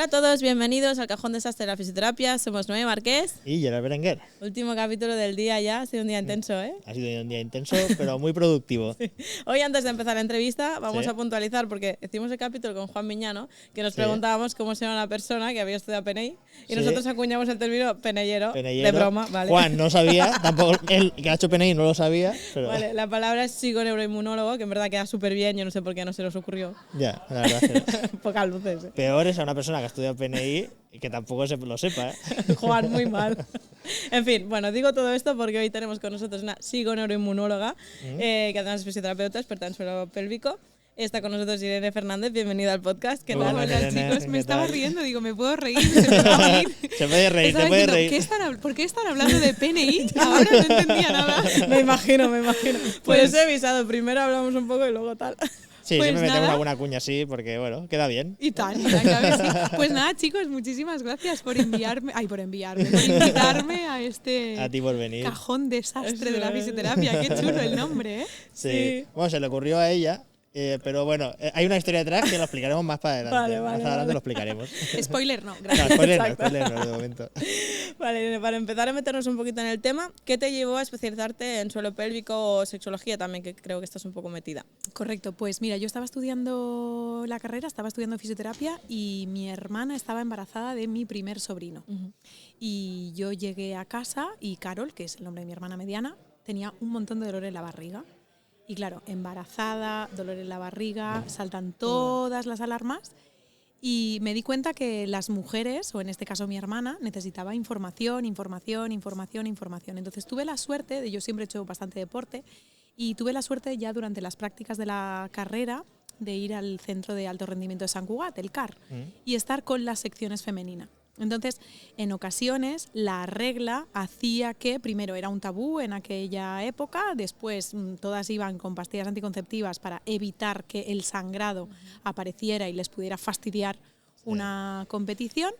todos, bienvenidos al Cajón Desastre de la Fisioterapia. Somos Noé Marqués y Gerard Berenguer. Último capítulo del día ya, ha sido un día intenso, ¿eh? Ha sido un día intenso, pero muy productivo. Sí. Hoy, antes de empezar la entrevista, vamos a puntualizar, porque hicimos el capítulo con Juan Miñano, que nos preguntábamos cómo se llama una persona que había estudiado PNI, y nosotros acuñamos el término penellero, de broma, ¿vale? Juan no sabía, tampoco él que ha hecho PNI no lo sabía. Pero... Vale, la palabra es psiconeuroinmunólogo, que en verdad queda súper bien, yo no sé por qué no se nos ocurrió. Ya, la verdad es que pocas luces. Peor es a una persona que ha estudiado PNI y que tampoco lo sepa, ¿eh? Juan, muy mal. En fin, bueno, digo todo esto porque hoy tenemos con nosotros una psiconeuroinmunóloga, que además es fisioterapeuta, experta en suelo pélvico. Está con nosotros Irene Fernández, bienvenida al podcast. ¿Qué tal? Hola, chicos, me estaba riendo, digo, ¿me puedo reír? Se puede reír, se puede reír. ¿Por qué están hablando de PNI? Ahora no entendía nada. Me imagino. Pues he avisado, primero hablamos un poco y luego tal. Sí, pues siempre metemos una buena cuña así, porque bueno, queda bien. Y tan, claro que sí. Pues nada, chicos, muchísimas gracias por invitarme a este a ti por venir. Cajón Desastre de la Fisioterapia. Qué chulo el nombre, ¿eh? Sí. Bueno, se le ocurrió a ella. Pero bueno, hay una historia detrás que lo explicaremos más para adelante. Más adelante lo explicaremos. Spoiler no, gracias. No, spoiler no, de momento. Vale, para empezar a meternos un poquito en el tema, ¿qué te llevó a especializarte en suelo pélvico o sexología también, que creo que estás un poco metida? Correcto, pues mira, yo estaba estudiando la carrera, estaba estudiando fisioterapia y mi hermana estaba embarazada de mi primer sobrino. Y yo llegué a casa y Carol, que es el nombre de mi hermana mediana, tenía un montón de dolor en la barriga. Y claro, embarazada, dolor en la barriga, saltan todas las alarmas y me di cuenta que las mujeres, o en este caso mi hermana, necesitaba información. Entonces tuve la suerte, yo siempre he hecho bastante deporte, y tuve la suerte ya durante las prácticas de la carrera de ir al Centro de Alto Rendimiento de Sant Cugat, el CAR, y estar con las secciones femeninas. Entonces, en ocasiones, la regla hacía que, primero, era un tabú en aquella época, después todas iban con pastillas anticonceptivas para evitar que el sangrado apareciera y les pudiera fastidiar una competición.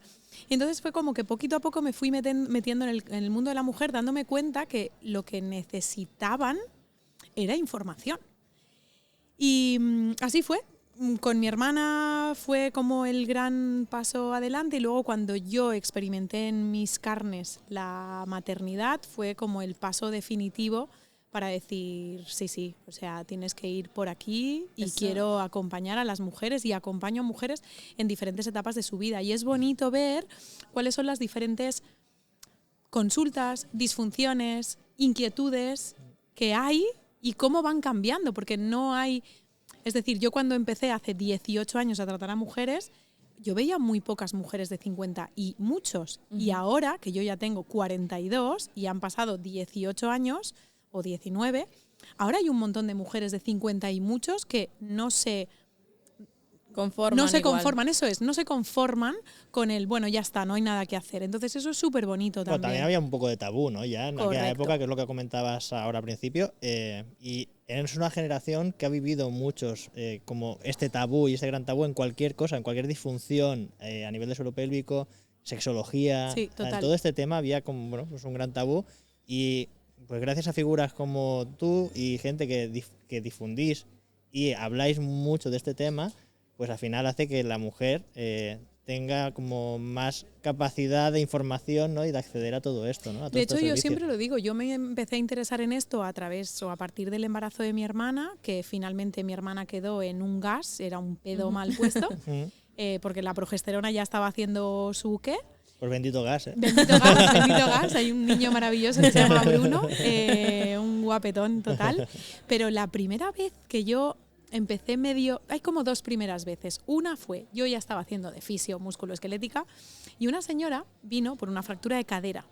Y entonces fue como que poquito a poco me fui metiendo en el mundo de la mujer, dándome cuenta que lo que necesitaban era información. Y así fue. Con mi hermana fue como el gran paso adelante y luego cuando yo experimenté en mis carnes la maternidad fue como el paso definitivo para decir sí, o sea, tienes que ir por aquí y quiero acompañar a las mujeres y acompaño a mujeres en diferentes etapas de su vida. Y es bonito ver cuáles son las diferentes consultas, disfunciones, inquietudes que hay y cómo van cambiando, porque no hay... Es decir, yo cuando empecé hace 18 años a tratar a mujeres, yo veía muy pocas mujeres de 50 y muchos. Y ahora, que yo ya tengo 42 y han pasado 18 años o 19, ahora hay un montón de mujeres de 50 y muchos que no se conforman con el, bueno, ya está, no hay nada que hacer. Entonces eso es súper bonito también. Bueno, también había un poco de tabú, ¿no? Ya en aquella época, que es lo que comentabas ahora al principio, y es una generación que ha vivido muchos como este tabú y este gran tabú en cualquier cosa, en cualquier disfunción a nivel de suelo pélvico, sexología, sí, total. En todo este tema había como, bueno, pues un gran tabú y pues gracias a figuras como tú y gente que difundís y habláis mucho de este tema, pues al final hace que la mujer tenga como más capacidad de información, ¿no? Y de acceder a todo esto, ¿no? De hecho, yo siempre lo digo, yo me empecé a interesar en esto a partir del embarazo de mi hermana, que finalmente mi hermana quedó en un gas, era un pedo mal puesto, porque la progesterona ya estaba haciendo su qué. Pues bendito gas, ¿eh? Bendito gas. Hay un niño maravilloso que se llama Bruno, un guapetón total. Pero la primera vez que yo empecé hay como dos primeras veces. Una fue, yo ya estaba haciendo de fisio musculoesquelética y una señora vino por una fractura de cadera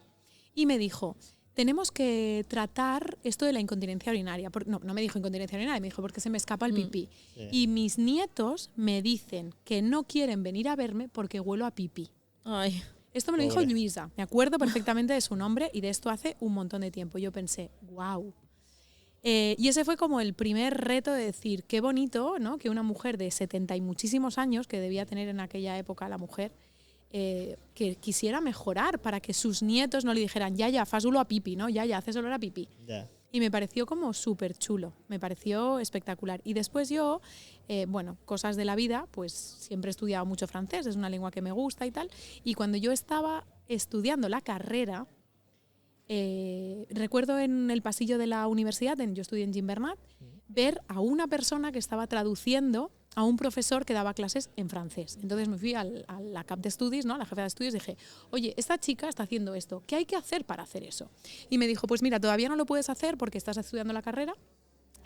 y me dijo, tenemos que tratar esto de la incontinencia urinaria. No me dijo incontinencia urinaria, me dijo porque se me escapa el pipí. Sí. Y mis nietos me dicen que no quieren venir a verme porque huelo a pipí. Ay. Esto me lo dijo Luisa, me acuerdo perfectamente de su nombre y de esto hace un montón de tiempo. Yo pensé, wow. Y ese fue como el primer reto de decir, qué bonito, ¿no? Que una mujer de 70 y muchísimos años, que debía tener en aquella época la mujer, que quisiera mejorar para que sus nietos no le dijeran, ya, fas olor a pipi, ¿no? Ya, haces olor a pipí. Yeah. Y me pareció como súper chulo, me pareció espectacular. Y después yo, cosas de la vida, pues siempre he estudiado mucho francés, es una lengua que me gusta y tal. Y cuando yo estaba estudiando la carrera, recuerdo en el pasillo de la universidad, yo estudié en Gimbernat, ver a una persona que estaba traduciendo a un profesor que daba clases en francés. Entonces me fui a la cap de estudios, ¿no? A la jefa de estudios, y dije, oye, esta chica está haciendo esto, ¿qué hay que hacer para hacer eso? Y me dijo, pues mira, todavía no lo puedes hacer porque estás estudiando la carrera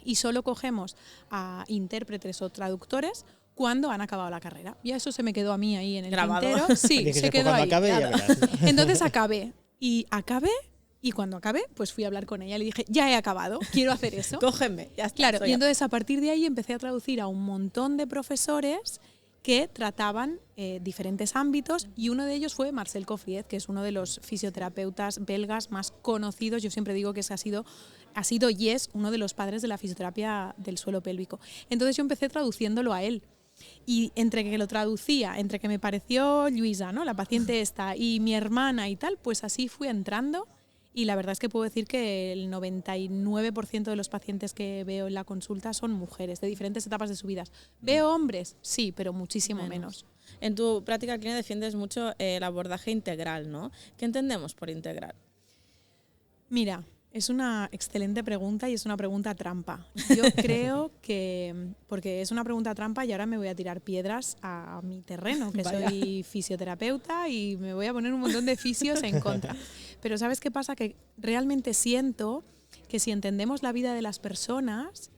y solo cogemos a intérpretes o traductores cuando han acabado la carrera. Y eso se me quedó a mí ahí en el tintero. Sí, se quedó ahí. Acabe, claro. Ya verás. Entonces acabé. Y cuando acabé, pues fui a hablar con ella. Le dije, ya he acabado, quiero hacer eso. Cógeme, ya está. Claro, y entonces a partir de ahí empecé a traducir a un montón de profesores que trataban diferentes ámbitos, y uno de ellos fue Marcel Coffriet, que es uno de los fisioterapeutas belgas más conocidos. Yo siempre digo que ha sido y es uno de los padres de la fisioterapia del suelo pélvico. Entonces yo empecé traduciéndolo a él. Y entre que lo traducía, entre que me pareció Luisa, ¿no?, la paciente esta, y mi hermana y tal, pues así fui entrando. Y la verdad es que puedo decir que el 99% de los pacientes que veo en la consulta son mujeres de diferentes etapas de su vida. ¿Veo hombres? Sí, pero muchísimo menos. En tu práctica clínica defiendes mucho el abordaje integral, ¿no? ¿Qué entendemos por integral? Mira, es una excelente pregunta y es una pregunta trampa. Yo creo que, porque es una pregunta trampa y ahora me voy a tirar piedras a mi terreno, que soy fisioterapeuta, y me voy a poner un montón de fisios en contra. Pero ¿sabes qué pasa? Que realmente siento que si entendemos la vida de las personas,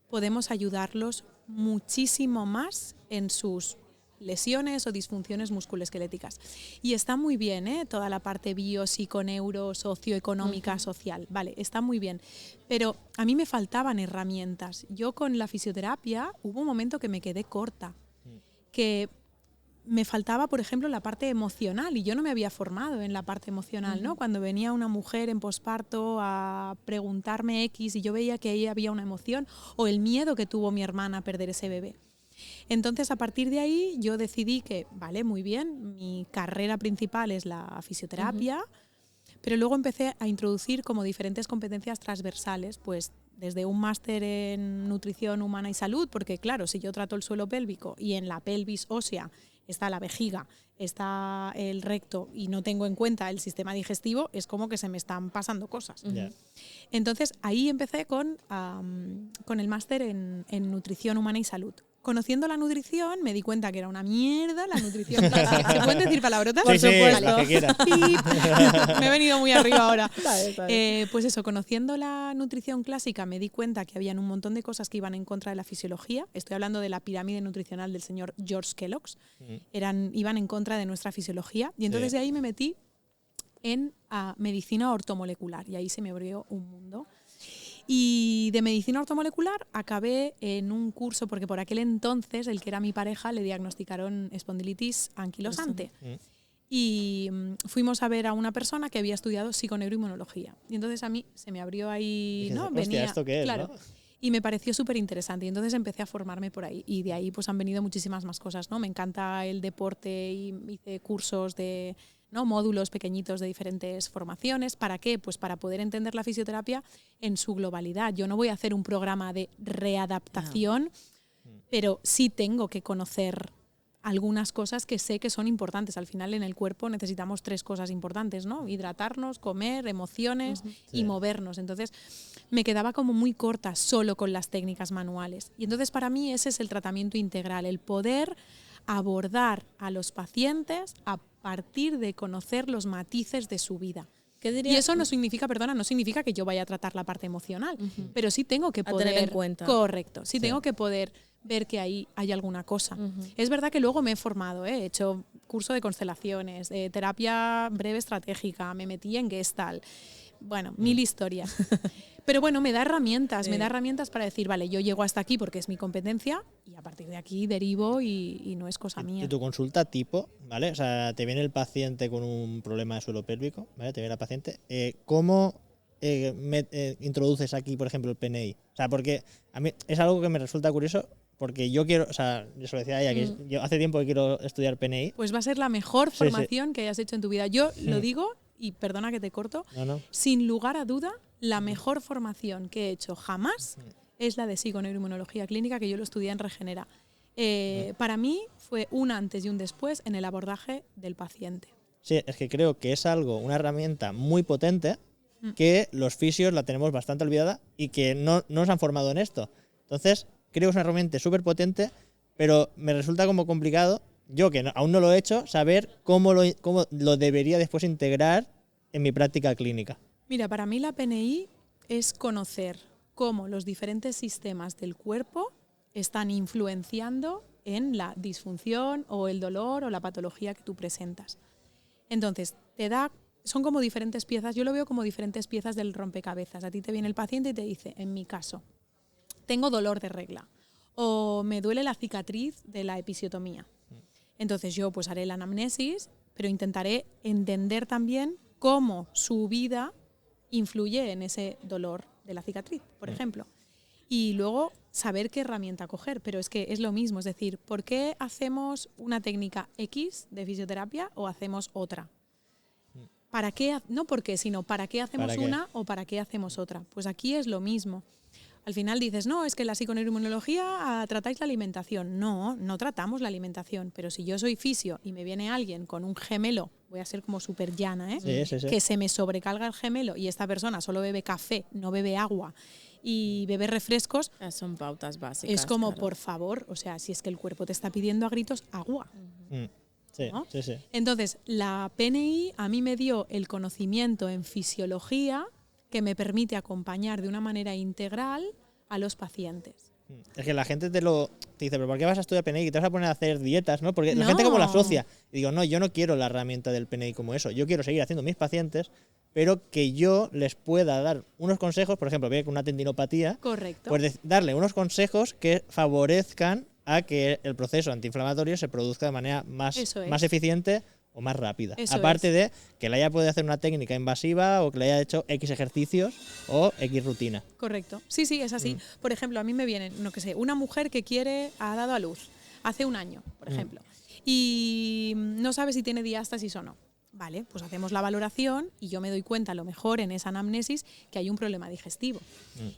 podemos ayudarlos muchísimo más en sus lesiones o disfunciones musculoesqueléticas. Y está muy bien, toda la parte bio, psiconeuro, socioeconómica, social. Vale, está muy bien. Pero a mí me faltaban herramientas. Yo con la fisioterapia hubo un momento que me quedé corta. Que me faltaba, por ejemplo, la parte emocional, y yo no me había formado en la parte emocional, ¿no? Cuando venía una mujer en posparto a preguntarme X y yo veía que ahí había una emoción, o el miedo que tuvo mi hermana a perder ese bebé. Entonces, a partir de ahí, yo decidí que, vale, muy bien, mi carrera principal es la fisioterapia, pero luego empecé a introducir como diferentes competencias transversales, pues desde un máster en nutrición humana y salud, porque claro, si yo trato el suelo pélvico y en la pelvis ósea está la vejiga, está el recto y no tengo en cuenta el sistema digestivo, es como que se me están pasando cosas. Entonces, ahí empecé con el máster en nutrición humana y salud. Conociendo la nutrición, me di cuenta que era una mierda la nutrición clásica. ¿Se pueden decir palabrotas? Sí, por supuesto. Sí, me he venido muy arriba ahora. Pues eso, conociendo la nutrición clásica, me di cuenta que habían un montón de cosas que iban en contra de la fisiología. Estoy hablando de la pirámide nutricional del señor George Kellogg. Iban en contra de nuestra fisiología. Y entonces de ahí me metí en medicina ortomolecular. Y ahí se me abrió un mundo. Y de medicina ortomolecular acabé en un curso, porque por aquel entonces el que era mi pareja le diagnosticaron espondilitis anquilosante. Y fuimos a ver a una persona que había estudiado psiconeuroinmunología. Y entonces a mí se me abrió ahí, ¿no? Venía, ¿esto qué es? Claro. ¿No? Y me pareció súper interesante. Y entonces empecé a formarme por ahí. Y de ahí pues han venido muchísimas más cosas, ¿no? Me encanta el deporte y hice cursos de, ¿no?, módulos pequeñitos de diferentes formaciones. ¿Para qué? Pues para poder entender la fisioterapia en su globalidad. Yo no voy a hacer un programa de readaptación, pero sí tengo que conocer algunas cosas que sé que son importantes. Al final en el cuerpo necesitamos 3 cosas importantes, ¿no? Hidratarnos, comer, emociones y movernos. Entonces me quedaba como muy corta solo con las técnicas manuales. Y entonces para mí ese es el tratamiento integral, el poder abordar a los pacientes a partir de conocer los matices de su vida. Y eso no significa, no significa que yo vaya a tratar la parte emocional, pero sí tengo que poder tener en cuenta. Correcto, sí tengo que poder ver que ahí hay alguna cosa. Es verdad que luego me he formado, he hecho curso de constelaciones, terapia breve estratégica, me metí en Gestalt, bueno, 1000 historias. Pero bueno, me da herramientas para decir, vale, yo llego hasta aquí porque es mi competencia y a partir de aquí derivo y no es cosa mía. ¿Y tu consulta tipo, vale? O sea, te viene el paciente con un problema de suelo pélvico, ¿vale? Te viene la paciente. ¿Cómo introduces aquí, por ejemplo, el PNI? O sea, porque a mí es algo que me resulta curioso, porque yo quiero, o sea, yo se lo decía a ella, que yo hace tiempo que quiero estudiar PNI. Pues va a ser la mejor formación que hayas hecho en tu vida. Yo lo digo y perdona que te corto, No. sin lugar a duda, la mejor formación que he hecho jamás es la de psiconeuroinmunología clínica, que yo lo estudié en Regenera. Para mí fue un antes y un después en el abordaje del paciente. Sí, es que creo que es una herramienta muy potente que los fisios la tenemos bastante olvidada y que no nos han formado en esto. Entonces, creo que es una herramienta súper potente, pero me resulta como complicado, yo que aún no lo he hecho, saber cómo lo debería después integrar en mi práctica clínica. Mira, para mí la PNI es conocer cómo los diferentes sistemas del cuerpo están influenciando en la disfunción o el dolor o la patología que tú presentas. Entonces, son como diferentes piezas, yo lo veo como diferentes piezas del rompecabezas. A ti te viene el paciente y te dice, en mi caso, tengo dolor de regla o me duele la cicatriz de la episiotomía. Entonces yo pues haré la anamnesis, pero intentaré entender también cómo su vida influye en ese dolor de la cicatriz, por ejemplo. Y luego saber qué herramienta coger, pero es que es lo mismo, es decir, ¿por qué hacemos una técnica X de fisioterapia o hacemos otra? ¿Para qué? No por qué, sino ¿para qué hacemos una o para qué hacemos otra? Pues aquí es lo mismo. Al final dices, no, es que la psiconeuroinmunología tratáis la alimentación. No, no tratamos la alimentación, pero si yo soy fisio y me viene alguien con un gemelo, voy a ser como súper llana, Sí. que se me sobrecalga el gemelo y esta persona solo bebe café, no bebe agua y bebe refrescos, Son pautas básicas. es como, claro. por favor, o sea, si es que el cuerpo te está pidiendo a gritos agua. Sí, ¿no? sí. Entonces, la PNI a mí me dio el conocimiento en fisiología que me permite acompañar de una manera integral a los pacientes. Es que la gente te dice, pero ¿por qué vas a estudiar PNI? ¿Te vas a poner a hacer dietas? ¿No? Porque la No. gente como la asocia. Y digo, no, yo no quiero la herramienta del PNI como eso. Yo quiero seguir haciendo mis pacientes, pero que yo les pueda dar unos consejos, por ejemplo, ve con una tendinopatía, Correcto. pues darle unos consejos que favorezcan a que el proceso antiinflamatorio se produzca de manera más eficiente o más rápida. Aparte de que le haya podido hacer una técnica invasiva o que le haya hecho X ejercicios o X rutina. Correcto. Sí, es así. Por ejemplo, a mí me viene, no que sé, una mujer que ha dado a luz hace un año, por ejemplo, y no sabe si tiene diástasis o no. Vale, pues hacemos la valoración y yo me doy cuenta a lo mejor en esa anamnesis que hay un problema digestivo.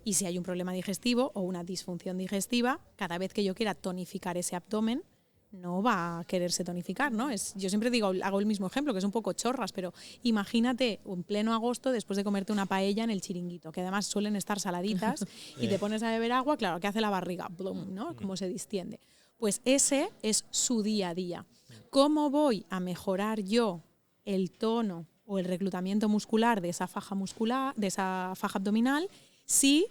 Y si hay un problema digestivo o una disfunción digestiva, cada vez que yo quiera tonificar ese abdomen, no va a quererse tonificar, ¿no? Yo siempre digo, hago el mismo ejemplo, que es un poco chorras, pero imagínate en pleno agosto después de comerte una paella en el chiringuito, que además suelen estar saladitas, y te pones a beber agua, claro, ¿qué hace la barriga? Blum, ¿no? Cómo se distiende. Pues ese es su día a día. ¿Cómo voy a mejorar yo el tono o el reclutamiento muscular de esa faja abdominal si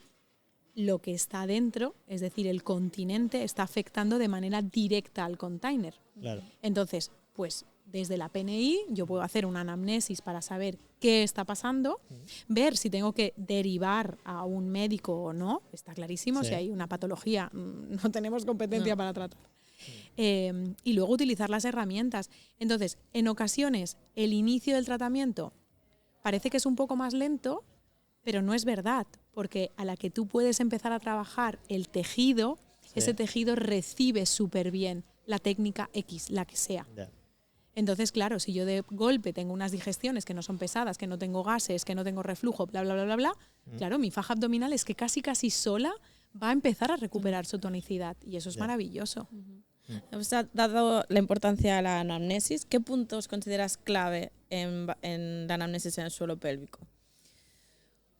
lo que está dentro, es decir, el continente, está afectando de manera directa al container? Claro. Entonces, pues desde la PNI yo puedo hacer una anamnesis para saber qué está pasando, ver si tengo que derivar a un médico o no, está clarísimo, si hay una patología no tenemos competencia para tratar. Y luego utilizar las herramientas. Entonces, en ocasiones el inicio del tratamiento parece que es un poco más lento, pero no es verdad, porque a la que tú puedes empezar a trabajar el tejido, ese tejido recibe súper bien la técnica X, la que sea. Yeah. Entonces, claro, si yo de golpe tengo unas digestiones que no son pesadas, que no tengo gases, que no tengo reflujo, bla, bla, bla, bla, bla, claro, mi faja abdominal es que casi sola va a empezar a recuperar su tonicidad y eso es maravilloso. Os ha dado la importancia a la anamnesis. ¿Qué puntos consideras clave en la anamnesis en el suelo pélvico?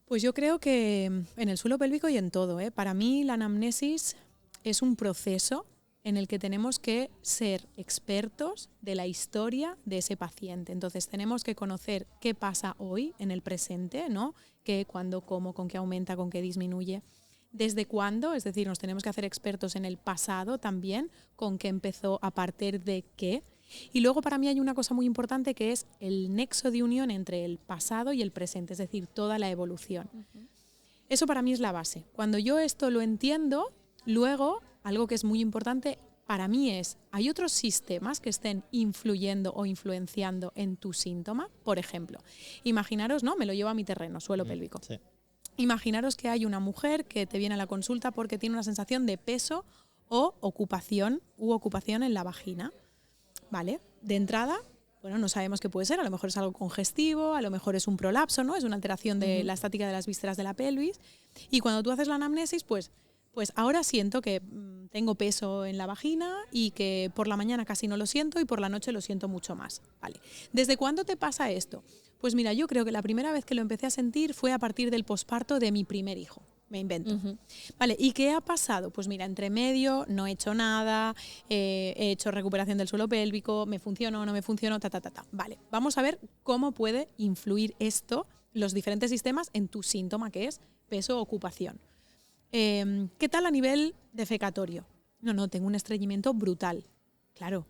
Pues yo creo que en el suelo pélvico y en todo, Para mí la anamnesis es un proceso en el que tenemos que ser expertos de la historia de ese paciente. Entonces tenemos que conocer qué pasa hoy en el presente, ¿no? Qué, cuándo, cómo, con qué aumenta, con qué disminuye. ¿Desde cuándo? Es decir, nos tenemos que hacer expertos en el pasado también, con qué empezó, a partir de qué. Y luego para mí hay una cosa muy importante que es el nexo de unión entre el pasado y el presente, es decir, toda la evolución. Eso para mí es la base. Cuando yo esto lo entiendo, luego, algo que es muy importante para mí es, ¿hay otros sistemas que estén influyendo o influenciando en tu síntoma? Por ejemplo, imaginaros, ¿no? Me lo llevo a mi terreno, suelo pélvico. Sí. Imaginaros que hay una mujer que te viene a la consulta porque tiene una sensación de peso o ocupación en la vagina. ¿Vale? De entrada, bueno, no sabemos qué puede ser, a lo mejor es algo congestivo, a lo mejor es un prolapso, ¿no? Es una alteración de la estática de las vísceras de la pelvis. Y cuando tú haces la anamnesis, pues ahora siento que tengo peso en la vagina y que por la mañana casi no lo siento y por la noche lo siento mucho más. Vale. ¿Desde cuándo te pasa esto? Pues mira, yo creo que la primera vez que lo empecé a sentir fue a partir del posparto de mi primer hijo. Me invento. Vale, ¿y qué ha pasado? Pues mira, entre medio no he hecho nada, he hecho recuperación del suelo pélvico, me funcionó, no me funcionó, Vale, vamos a ver cómo puede influir esto, los diferentes sistemas, en tu síntoma, que es peso o ocupación. ¿Qué tal a nivel defecatorio? No, tengo un estreñimiento brutal. Claro,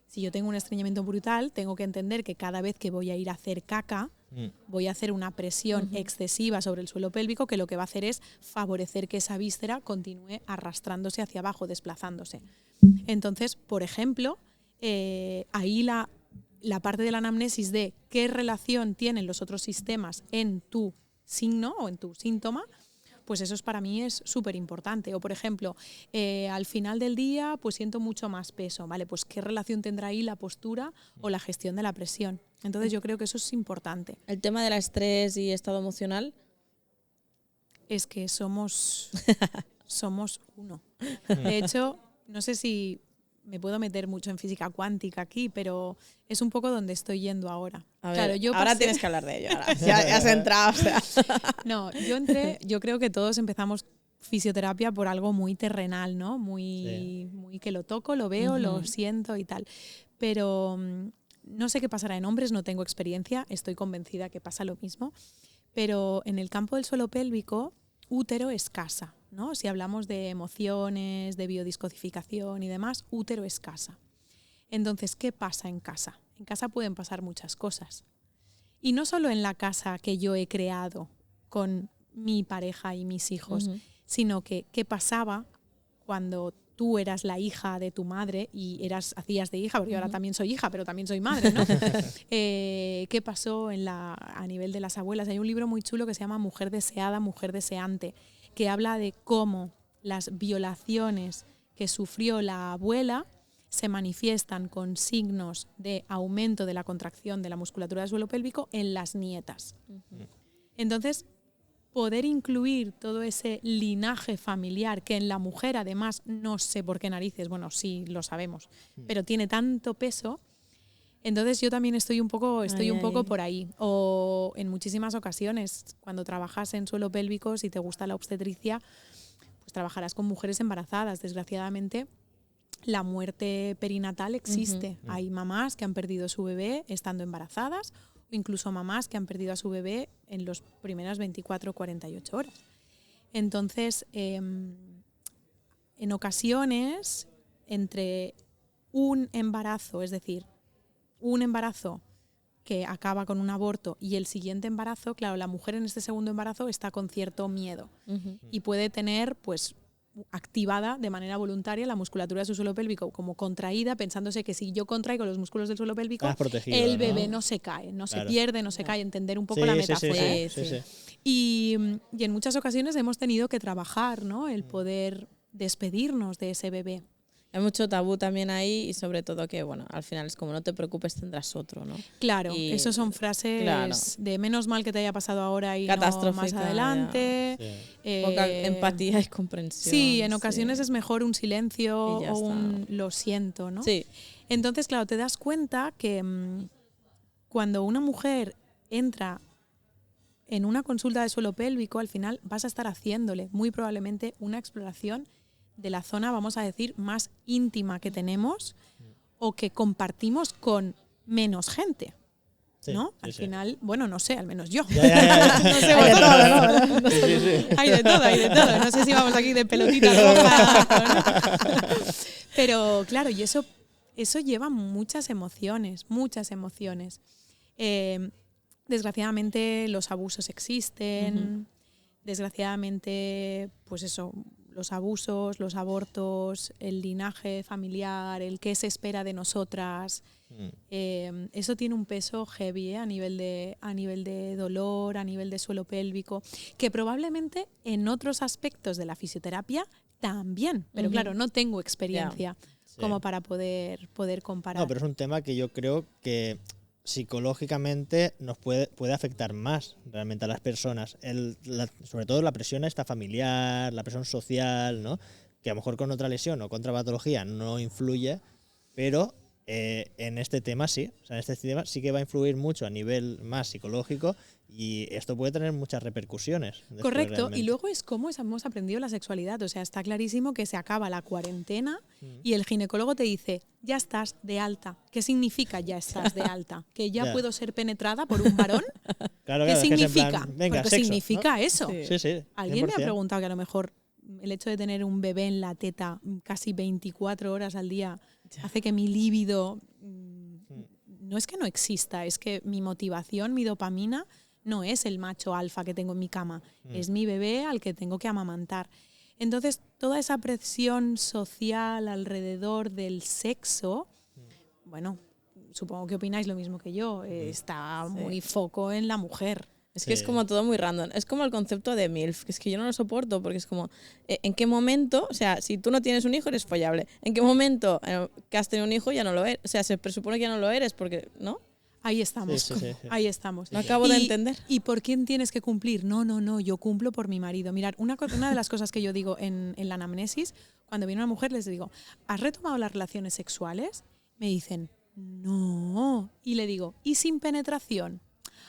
si yo tengo un estreñimiento brutal, tengo que entender que cada vez que voy a ir a hacer caca, voy a hacer una presión excesiva sobre el suelo pélvico que lo que va a hacer es favorecer que esa víscera continúe arrastrándose hacia abajo, desplazándose. Entonces, por ejemplo, ahí la parte de la anamnesis de qué relación tienen los otros sistemas en tu signo o en tu síntoma, pues eso para mí es súper importante. O por ejemplo, al final del día pues siento mucho más peso, ¿vale? Pues qué relación tendrá ahí la postura o la gestión de la presión. Entonces yo creo que eso es importante. El tema del estrés y estado emocional. Es que somos uno. De hecho, no sé si me puedo meter mucho en física cuántica aquí, pero es un poco donde estoy yendo ahora. A ver, claro, ahora tienes que hablar de ello. Ahora. Ya has entrado. O sea. No, yo creo que todos empezamos fisioterapia por algo muy terrenal, ¿no? Muy que lo toco, lo veo, lo siento y tal. Pero no sé qué pasará en hombres, no tengo experiencia, estoy convencida que pasa lo mismo. Pero en el campo del suelo pélvico, útero es casa, ¿no? Si hablamos de emociones, de biodiscodificación y demás, útero es casa. Entonces, ¿qué pasa en casa? En casa pueden pasar muchas cosas. Y no solo en la casa que yo he creado con mi pareja y mis hijos, sino que qué pasaba cuando tú eras la hija de tu madre y hacías de hija, porque yo ahora también soy hija, pero también soy madre, ¿no? ¿Qué pasó a nivel de las abuelas? Hay un libro muy chulo que se llama Mujer deseada, mujer deseante, que habla de cómo las violaciones que sufrió la abuela se manifiestan con signos de aumento de la contracción de la musculatura del suelo pélvico en las nietas. Entonces, poder incluir todo ese linaje familiar que en la mujer, además, no sé por qué narices, bueno, sí lo sabemos, pero tiene tanto peso. Entonces yo también estoy un poco por ahí. O en muchísimas ocasiones, cuando trabajas en suelo pélvico, si te gusta la obstetricia, pues trabajarás con mujeres embarazadas. Desgraciadamente, la muerte perinatal existe. Hay mamás que han perdido su bebé estando embarazadas, o incluso mamás que han perdido a su bebé en las primeras 24 o 48 horas. Entonces, en ocasiones, entre un embarazo, es decir, un embarazo que acaba con un aborto y el siguiente embarazo, claro, la mujer en este segundo embarazo está con cierto miedo y puede tener, pues, activada de manera voluntaria la musculatura de su suelo pélvico como contraída, pensándose que si yo contraigo los músculos del suelo pélvico, el bebé no se cae, no se pierde, no se cae, entender un poco la metáfora. Y en muchas ocasiones hemos tenido que trabajar, ¿no? El poder despedirnos de ese bebé. Hay mucho tabú también ahí y sobre todo que, bueno, al final es como no te preocupes, tendrás otro, ¿no? Claro, eso son frases de menos mal que te haya pasado ahora y no más adelante. Poca empatía y comprensión. Sí, en ocasiones es mejor un silencio o un lo siento, ¿no? Sí. Entonces, claro, te das cuenta que cuando una mujer entra en una consulta de suelo pélvico, al final vas a estar haciéndole muy probablemente una exploración de la zona, vamos a decir, más íntima que tenemos o que compartimos con menos gente, ¿no? Al final, bueno, no sé, al menos yo. No sé vosotros, ¿no? Hay de todo. No sé si vamos aquí de pelotita roja, ¿no? Pero claro, y eso lleva muchas emociones. Desgraciadamente los abusos existen, desgraciadamente, pues eso, los abusos, los abortos, el linaje familiar, el qué se espera de nosotras, eso tiene un peso heavy, a nivel de dolor, a nivel de suelo pélvico, que probablemente en otros aspectos de la fisioterapia también, pero claro, no tengo experiencia. como para poder comparar. No, pero es un tema que yo creo que psicológicamente nos puede afectar más realmente a las personas. Sobre todo la presión esta familiar, la presión social, ¿no? Que a lo mejor con otra lesión o con otra patología no influye, pero en este tema sí. O sea, en este tema sí que va a influir mucho a nivel más psicológico y esto puede tener muchas repercusiones. Correcto, realmente. y luego es cómo hemos aprendido la sexualidad. O sea, está clarísimo que se acaba la cuarentena y el ginecólogo te dice, ya estás de alta. ¿Qué significa ya estás de alta? ¿Que ya puedo ser penetrada por un varón? Claro, ¿Qué significa? Plan, venga, porque sexo, significa ¿no? eso. Sí, Alguien me ha 100%. preguntado que a lo mejor el hecho de tener un bebé en la teta casi 24 horas al día hace que mi líbido no es que no exista, es que mi motivación, mi dopamina no es el macho alfa que tengo en mi cama, es mi bebé al que tengo que amamantar. Entonces, toda esa presión social alrededor del sexo, bueno, supongo que opináis lo mismo que yo, está muy foco en la mujer. Es que es como todo muy random. Es como el concepto de MILF, que es que yo no lo soporto, porque es como, ¿en qué momento? O sea, si tú no tienes un hijo, eres follable. ¿En qué momento que has tenido un hijo ya no lo eres? O sea, se presupone que ya no lo eres, porque, ¿no? Ahí estamos, Sí. ahí estamos. No acabo de entender. ¿Y por quién tienes que cumplir? No, yo cumplo por mi marido. Mirad, una de las cosas que yo digo en la anamnesis, cuando viene una mujer les digo, ¿has retomado las relaciones sexuales? Me dicen, no. Y le digo, ¿y sin penetración?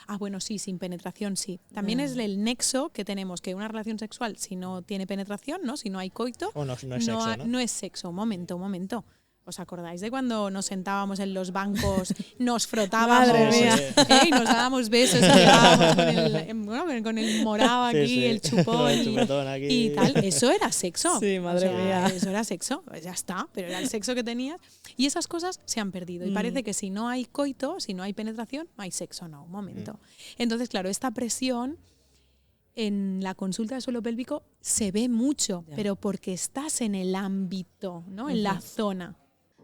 Ah, bueno, sí, sin penetración sí. También es el nexo que tenemos, que una relación sexual, si no tiene penetración, ¿no? Si no hay coito, no es sexo, ¿no? No es sexo. Momento. ¿Os acordáis de cuando nos sentábamos en los bancos, nos frotábamos y nos dábamos besos y llegábamos con el morado aquí, el chupón aquí. y tal? Eso era sexo. Sí, madre mía. Eso era sexo, pues ya está, pero era el sexo que tenías. Y esas cosas se han perdido. Y parece que si no hay coito, si no hay penetración, no hay sexo, no, un momento. Entonces, claro, esta presión en la consulta de suelo pélvico se ve mucho, pero porque estás en el ámbito, ¿no? En la zona.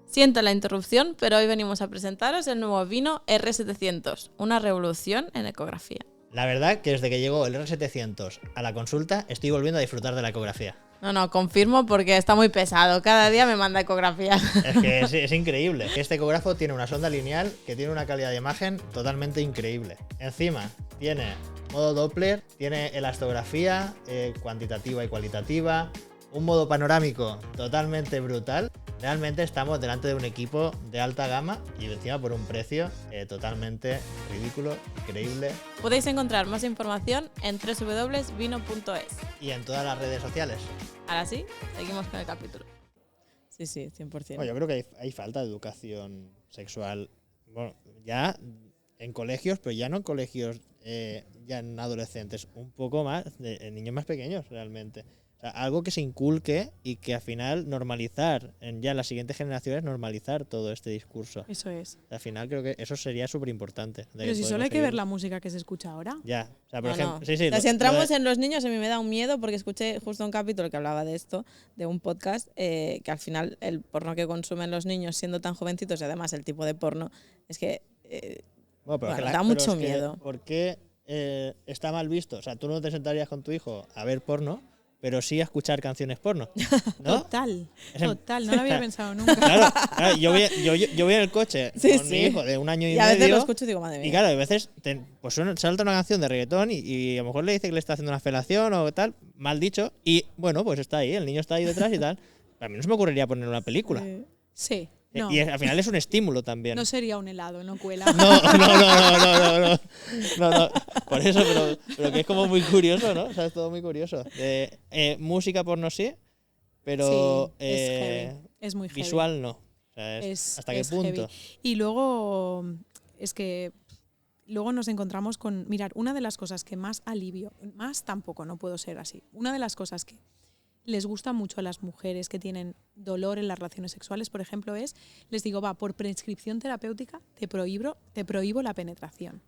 Siento la interrupción, pero hoy venimos a presentaros el nuevo vino R700, una revolución en ecografía. La verdad que desde que llegó el R700 a la consulta estoy volviendo a disfrutar de la ecografía. No, confirmo porque está muy pesado. Cada día me manda ecografías. Es que es increíble. Este ecógrafo tiene una sonda lineal que tiene una calidad de imagen totalmente increíble. Encima tiene modo Doppler, tiene elastografía cuantitativa y cualitativa, un modo panorámico totalmente brutal. Realmente estamos delante de un equipo de alta gama y encima por un precio totalmente ridículo, increíble. Podéis encontrar más información en www.vino.es. Y en todas las redes sociales. Ahora sí, seguimos con el capítulo. Sí, 100%. Bueno, yo creo que hay falta de educación sexual, bueno, ya en colegios, pero ya no en colegios, ya en adolescentes, un poco más, en niños más pequeños realmente. O sea, algo que se inculque y que al final normalizar, ya en las siguientes generaciones, normalizar todo este discurso. Eso es. Al final creo que eso sería súper importante. Pero si solo hay que ver la música que se escucha ahora. Ya, o sea, por No, ejemplo... no. Sí, O sea, si entramos en los niños, a mí me da un miedo porque escuché justo un capítulo que hablaba de esto, de un podcast, que al final el porno que consumen los niños siendo tan jovencitos y además el tipo de porno, es que da mucho miedo. ¿Por qué está mal visto? O sea, tú no te sentarías con tu hijo a ver porno, pero sí a escuchar canciones porno, ¿no? Total, no lo había pensado nunca. Claro, yo voy en el coche con mi hijo de 1 año y medio. Y a veces lo escucho y digo, madre mía. Y claro, a veces pues salta una canción de reggaetón y a lo mejor le dice que le está haciendo una felación o tal, mal dicho, y bueno, pues está ahí, el niño está ahí detrás y tal. A mí no se me ocurriría poner una película. Sí. No. Y al final es un estímulo también. No sería un helado, no cuela. No. Por eso, pero que es como muy curioso, ¿no? O sea, es todo muy curioso. Música porno sí, pero sí, es heavy. Es muy heavy. Visual no. O sea, ¿hasta qué punto? Heavy. Y luego es que luego nos encontramos con... Mirad, una de las cosas que más alivio, más tampoco, no puedo ser así. Una de las cosas que les gusta mucho a las mujeres que tienen dolor en las relaciones sexuales, por ejemplo, les digo, por prescripción terapéutica te prohíbo la penetración.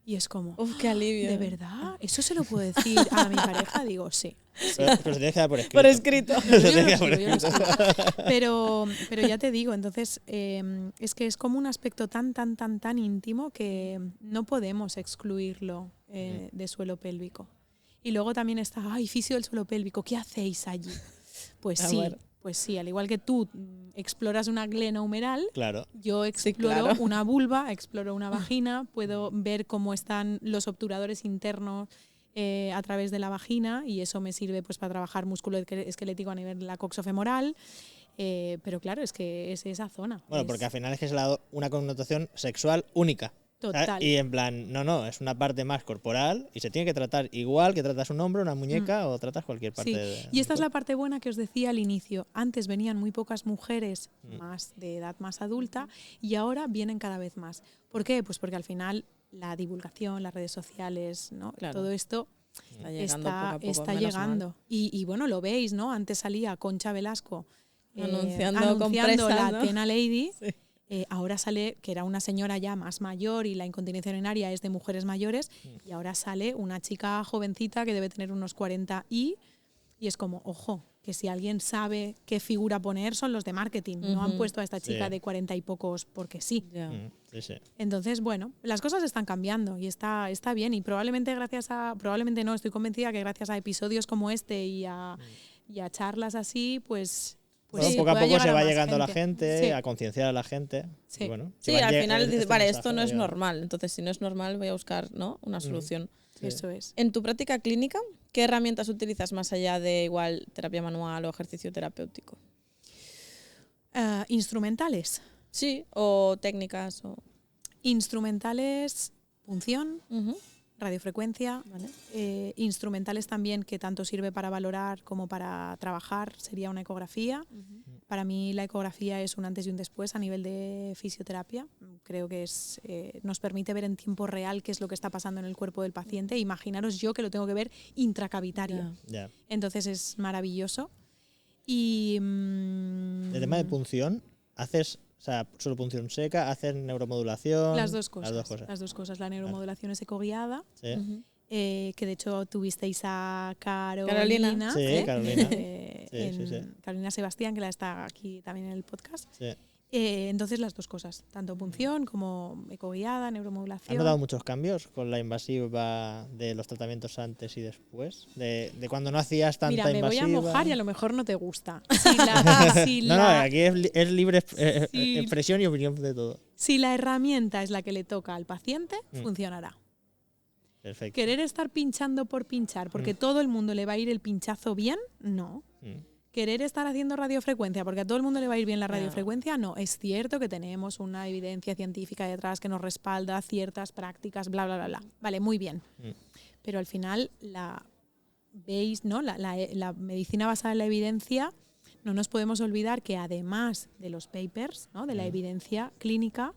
Y es como, ¡uf, qué alivio! ¿De verdad? ¿Eso se lo puedo decir a mi pareja? Digo, sí. Pero se tiene que dar por escrito. Pero ya te digo, entonces, es que es como un aspecto tan íntimo que no podemos excluirlo de suelo pélvico. Y luego también está, fisio del suelo pélvico, ¿qué hacéis allí? Pues sí, pues sí, al igual que tú exploras una glena humeral, Claro. yo exploro claro. una vulva, exploro una vagina, puedo ver cómo están los obturadores internos a través de la vagina y eso me sirve pues para trabajar músculo esquelético a nivel de la coxofemoral. Pero claro, es que es esa zona. Bueno, porque al final es que se le ha dado una connotación sexual única. Total. ¿Sabes? Y en plan, no, es una parte más corporal y se tiene que tratar igual que tratas un hombro, una muñeca o tratas cualquier parte. Sí, y esta es la parte buena que os decía al inicio. Antes venían muy pocas mujeres más de edad más adulta y ahora vienen cada vez más. ¿Por qué? Pues porque al final la divulgación, las redes sociales, ¿no? Claro. Todo esto Está está llegando. Y bueno, lo veis, ¿no? Antes salía Concha Velasco anunciando anunciando la compresas, ¿no? Tena Lady. Sí. Ahora sale, que era una señora ya más mayor y la incontinencia urinaria es de mujeres mayores, y ahora sale una chica jovencita que debe tener unos 40 y es como, ojo, que si alguien sabe qué figura poner son los de marketing. No han puesto a esta chica de 40 y pocos porque sí. Ya. Sí, sí. Entonces, bueno, las cosas están cambiando y está bien. Y probablemente probablemente no, estoy convencida que gracias a episodios como este y a charlas así, pues Bueno, sí, poco a pueda poco se llegar va más llegando la gente. gente, Sí. a concienciar a la gente. Sí. Y bueno, Sí, si va al lle- final dices, este vale, mensaje esto no va es llegando. normal. Entonces, si no es normal, voy a buscar, ¿no?, una solución. Sí. Eso es. En tu práctica clínica, ¿qué herramientas utilizas más allá de igual terapia manual o ejercicio terapéutico? Instrumentales. Sí, o técnicas o... Instrumentales, punción, Ujú. radiofrecuencia. Vale. Instrumentales también, que tanto sirve para valorar como para trabajar, sería una ecografía. Para mí la ecografía es un antes y un después a nivel de fisioterapia. Creo que nos permite ver en tiempo real qué es lo que está pasando en el cuerpo del paciente. Imaginaros yo que lo tengo que ver intracavitario. Ya. Ya. Entonces es maravilloso. Y El tema de punción, ¿haces solo punción seca? ¿Haces neuromodulación? las dos cosas. Las dos cosas. Las dos cosas. La neuromodulación es ecoguiada. Sí, Ujú. Que de hecho tuvisteis a Carolina. Sí, Carolina. Sí. Carolina Sebastián, que la está aquí también en el podcast. Sí. Entonces las dos cosas, tanto punción como ecoguiada, ¿Has neuromodulación. notado muchos cambios con la invasiva de los tratamientos antes y después? De cuando no hacías tanta Mira, me invasiva. voy a mojar y a lo mejor no te gusta. No, aquí es libre Sí. expresión y opinión de todo. Si la herramienta es la que le toca al paciente, funcionará. Perfecto. Querer estar pinchando por pinchar, porque todo el mundo le va a ir el pinchazo bien, no. Querer estar haciendo radiofrecuencia porque a todo el mundo le va a ir bien la radiofrecuencia, no. Es cierto que tenemos una evidencia científica detrás que nos respalda ciertas prácticas, bla, bla, bla, bla. Vale, muy bien. Pero al final, veis, ¿no? La medicina basada en la evidencia, no nos podemos olvidar que además de los papers, ¿no?, de la evidencia clínica,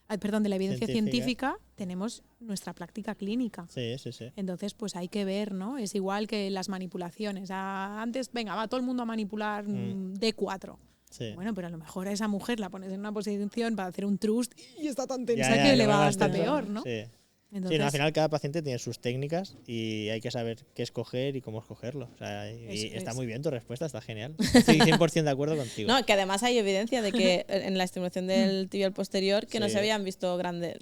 de la evidencia científica, tenemos nuestra práctica clínica. Sí. Entonces, pues hay que ver, ¿no? Es igual que las manipulaciones. Antes, venga, va todo el mundo a manipular D4. Sí. Bueno, pero a lo mejor a esa mujer la pones en una posición para hacer un trust y está tan tensa Ya, que le va va más hasta tenso. peor, ¿no? Sí. Entonces, Sí, no, al final cada paciente tiene sus técnicas y hay que saber qué escoger y cómo escogerlo. O sea, y Eso está es. muy bien tu respuesta, está genial. Estoy 100% de acuerdo contigo. No, que además hay evidencia de que en la estimulación del tibial posterior que no Sí. se habían visto grandes,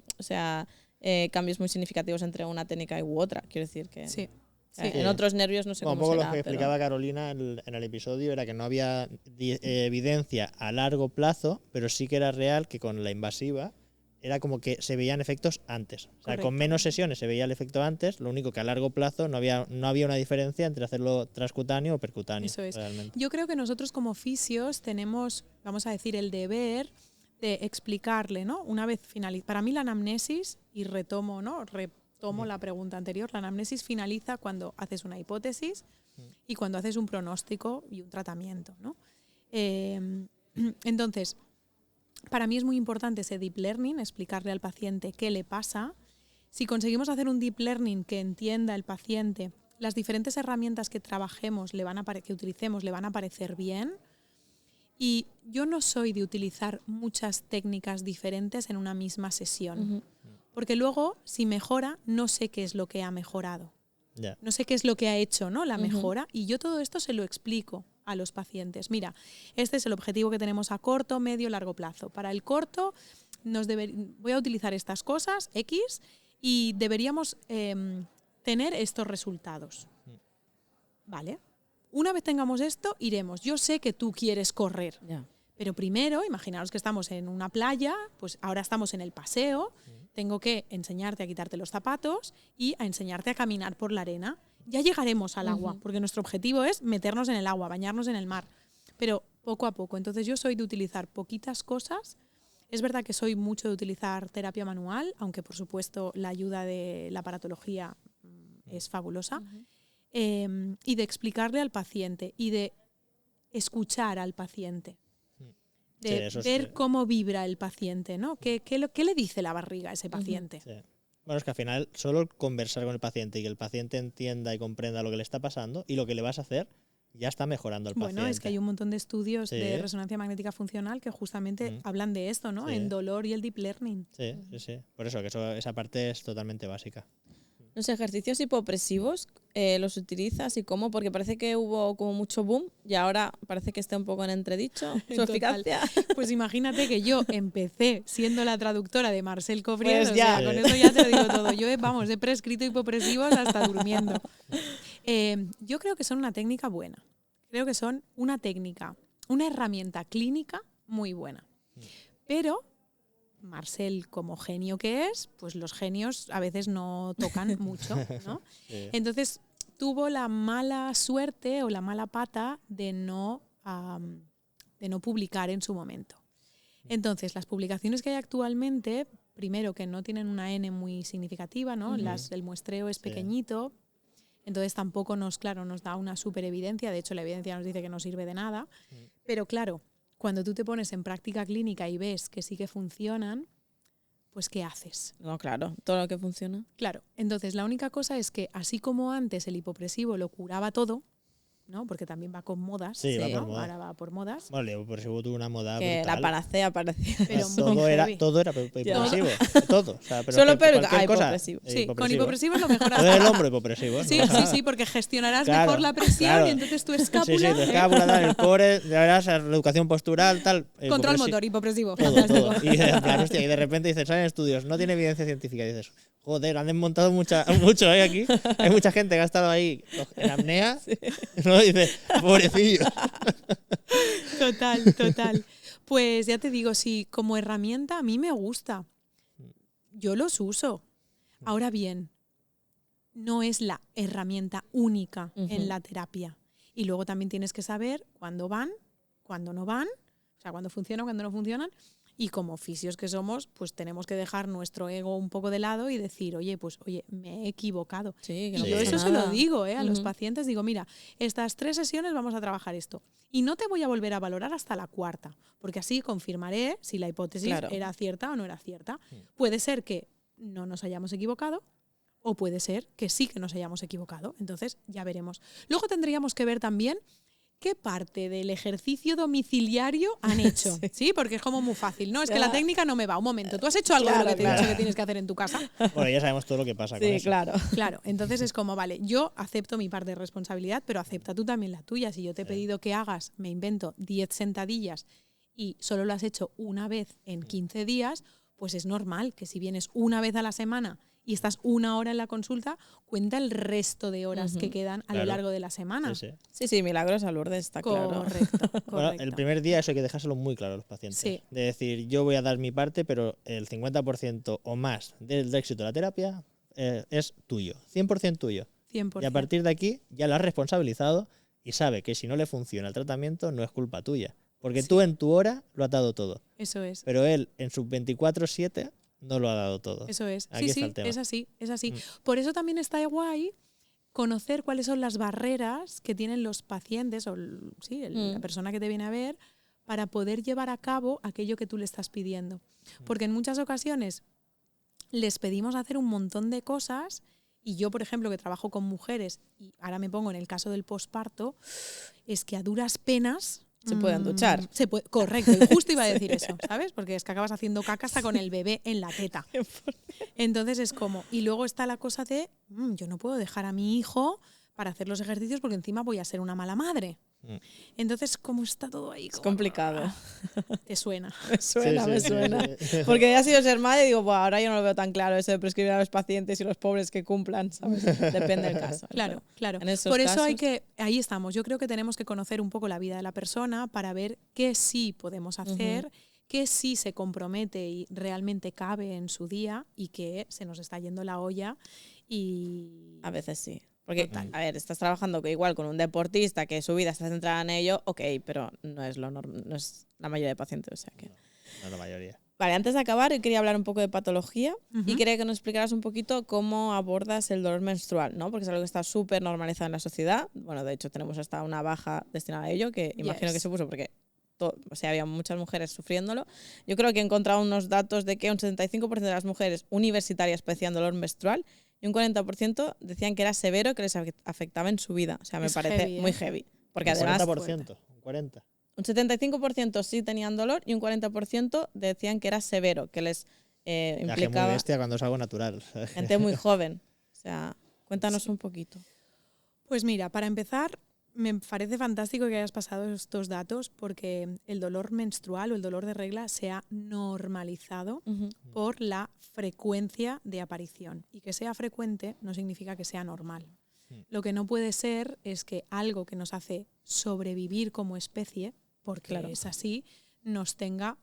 cambios muy significativos entre una técnica u otra. Quiero decir que sí. en otros nervios no sé Bueno, un cómo poco será. lo que pero- explicaba Carolina en el episodio era que no había evidencia a largo plazo, pero sí que era real que con la invasiva era como que se veían efectos antes. O sea, Correcto. con menos sesiones se veía el efecto antes, lo único que a largo plazo no había una diferencia entre hacerlo transcutáneo o percutáneo. Eso es. Realmente. Yo creo que nosotros como fisios tenemos, vamos a decir, el deber de explicarle, ¿no? Una vez para mí la anamnesis, y retomo la pregunta anterior, la anamnesis finaliza cuando haces una hipótesis y cuando haces un pronóstico y un tratamiento, ¿no? Entonces, para mí es muy importante ese deep learning, explicarle al paciente qué le pasa. Si conseguimos hacer un deep learning que entienda el paciente, las diferentes herramientas que trabajemos, que utilicemos, le van a parecer bien. Y yo no soy de utilizar muchas técnicas diferentes en una misma sesión. Porque luego, si mejora, no sé qué es lo que ha mejorado. Ya. No sé qué es lo que ha hecho, ¿no?, la mejora. Y yo todo esto se lo explico a los pacientes. Mira, este es el objetivo que tenemos a corto, medio, largo plazo. Para el corto, voy a utilizar estas cosas, X, y deberíamos tener estos resultados. ¿Vale? una vez tengamos esto, iremos. Yo sé que tú quieres correr. Ya. Pero primero, imaginaros que estamos en una playa, pues ahora estamos en el paseo, tengo que enseñarte a quitarte los zapatos y a enseñarte a caminar por la arena. Ya llegaremos al agua, porque nuestro objetivo es meternos en el agua, bañarnos en el mar, pero poco a poco. Entonces yo soy de utilizar poquitas cosas. Es verdad que soy mucho de utilizar terapia manual, aunque por supuesto la ayuda de la aparatología es fabulosa, y de explicarle al paciente y de escuchar al paciente. De ver cómo vibra el paciente, ¿no? ¿Qué le dice la barriga a ese paciente? Sí. Bueno, es que al final solo conversar con el paciente y que el paciente entienda y comprenda lo que le está pasando y lo que le vas a hacer, ya está mejorando al paciente. Bueno, es que hay un montón de estudios de resonancia magnética funcional que justamente hablan de esto, ¿no? Sí. En dolor y el deep learning. Sí. Por eso, que esa parte es totalmente básica. Los ejercicios hipopresivos, ¿los utilizas y cómo? Porque parece que hubo como mucho boom y ahora parece que está un poco en entredicho su eficacia. Pues imagínate que yo empecé siendo la traductora de Marcel Cofrier, Pues ya. o sea, con eso ya te lo digo todo. Yo, he prescrito hipopresivos hasta durmiendo. Yo creo que son una técnica buena. Creo que son una herramienta clínica muy buena. Pero Marcel, como genio que es, pues los genios a veces no tocan mucho, ¿no? Sí. Entonces tuvo la mala suerte o la mala pata de no publicar en su momento. Entonces, las publicaciones que hay actualmente, primero que no tienen una N muy significativa, ¿no? El muestreo es pequeñito, entonces tampoco nos da una super evidencia, de hecho la evidencia nos dice que no sirve de nada, pero claro, cuando tú te pones en práctica clínica y ves que sí que funcionan, pues ¿qué haces? No, claro, todo lo que funciona. Claro, entonces la única cosa es que así como antes el hipopresivo lo curaba todo, ¿no? Porque también va con modas, sí, ¿no? va por moda. Ahora va por modas. Bueno, el hipopresivo tuvo una moda que brutal. La panacea parecía. Pero todo era hipopresivo. Todo. O sea, pero solo cualquier cosa, hipopresivo. Sí, con hipopresivo es lo mejor. Todo el hombro hipopresivo. Sí, porque gestionarás mejor la presión y entonces tu escápula... Sí, tu escápula, el core, verás la educación postural, tal... Control motor, hipopresivo. Todo. Y en plan, hostia, y de repente dices, salen estudios, no tiene evidencia científica, y dices... Joder, han desmontado mucho aquí. Hay mucha gente que ha estado ahí en apnea. Sí. ¿No? Y dice, pobrecillo. Total. Pues ya te digo, sí, como herramienta a mí me gusta. Yo los uso. Ahora bien, no es la herramienta única en la terapia. Y luego también tienes que saber cuándo van, cuándo no van, o sea, cuándo funcionan, cuándo no funcionan. Y como fisios que somos, pues tenemos que dejar nuestro ego un poco de lado y decir, oye, me he equivocado. Sí, que y yo eso se lo digo a los pacientes, digo, mira, estas 3 sesiones vamos a trabajar esto. Y no te voy a volver a valorar hasta la 4ª, porque así confirmaré si la hipótesis era cierta o no era cierta. Puede ser que no nos hayamos equivocado, o puede ser que sí que nos hayamos equivocado. Entonces ya veremos. Luego tendríamos que ver también qué parte del ejercicio domiciliario han hecho. Sí, porque es como muy fácil. No, es que la técnica no me va. Un momento, ¿tú has hecho algo de lo que te he dicho que tienes que hacer en tu casa? Bueno, ya sabemos todo lo que pasa con eso. Sí, claro. Claro, entonces es como, vale, yo acepto mi parte de responsabilidad, pero acepta tú también la tuya. Si yo te he pedido que hagas, me invento 10 sentadillas y solo lo has hecho una vez en 15 días, pues es normal que si vienes una vez a la semana y estás 1 hora en la consulta, cuenta el resto de horas que quedan a lo largo de la semana. Sí, milagros a Lourdes, está claro. Correcto. Bueno, el primer día eso hay que dejárselo muy claro a los pacientes. Sí. De decir, yo voy a dar mi parte, pero el 50% o más del éxito de la terapia es tuyo, 100% tuyo. 100%. Y a partir de aquí ya lo has responsabilizado y sabe que si no le funciona el tratamiento no es culpa tuya. Porque tú en tu hora lo has dado todo. Eso es. Pero él en sus 24/7 no lo ha dado todo. Eso es. Aquí está sí, el tema. es así. Por eso también está guay conocer cuáles son las barreras que tienen los pacientes o la persona que te viene a ver para poder llevar a cabo aquello que tú le estás pidiendo. Porque en muchas ocasiones les pedimos hacer un montón de cosas y yo, por ejemplo, que trabajo con mujeres y ahora me pongo en el caso del posparto, es que a duras penas... Se pueden duchar. Correcto, y justo iba a decir eso, ¿sabes? Porque es que acabas haciendo caca hasta con el bebé en la teta. Entonces es como... Y luego está la cosa de, yo no puedo dejar a mi hijo para hacer los ejercicios porque encima voy a ser una mala madre. Entonces, como está todo ahí... Es complicado. Te suena. Me suena, Sí, me sí, suena. sí. Porque ya ha sido ser madre y digo, "Buah, ahora yo no lo veo tan claro eso de prescribir a los pacientes y los pobres que cumplan, ¿sabes? Depende del caso. Claro, claro. En esos Por eso casos, ahí estamos. Yo creo que tenemos que conocer un poco la vida de la persona para ver qué sí podemos hacer, qué sí se compromete y realmente cabe en su día y qué se nos está yendo la olla y... a veces sí. Porque, Total. a ver, estás trabajando que igual con un deportista que su vida está centrada en ello, ok, pero no es no es la mayoría de pacientes, o sea que... No, la mayoría. Vale, antes de acabar, quería hablar un poco de patología y Ujú. quería que nos explicaras un poquito cómo abordas el dolor menstrual, ¿no? Porque es algo que está súper normalizado en la sociedad. Bueno, de hecho, tenemos hasta una baja destinada a ello, que imagino que se puso porque o sea, había muchas mujeres sufriéndolo. Yo creo que he encontrado unos datos de que un 75% de las mujeres universitarias padecían dolor menstrual y un 40% decían que era severo, que les afectaba en su vida. O sea, me Es parece heavy, ¿eh? muy heavy. Porque Un además... 40%. Un 40%. Un 75% sí tenían dolor y un 40% decían que era severo, que les Ya que muy implicaba bestia cuando es algo natural. ¿Sabes? gente muy joven. O sea, cuéntanos un poquito. Pues mira, para empezar, me parece fantástico que hayas pasado estos datos porque el dolor menstrual o el dolor de regla se ha normalizado por la frecuencia de aparición. Y que sea frecuente no significa que sea normal. Lo que no puede ser es que algo que nos hace sobrevivir como especie, porque es así, nos tenga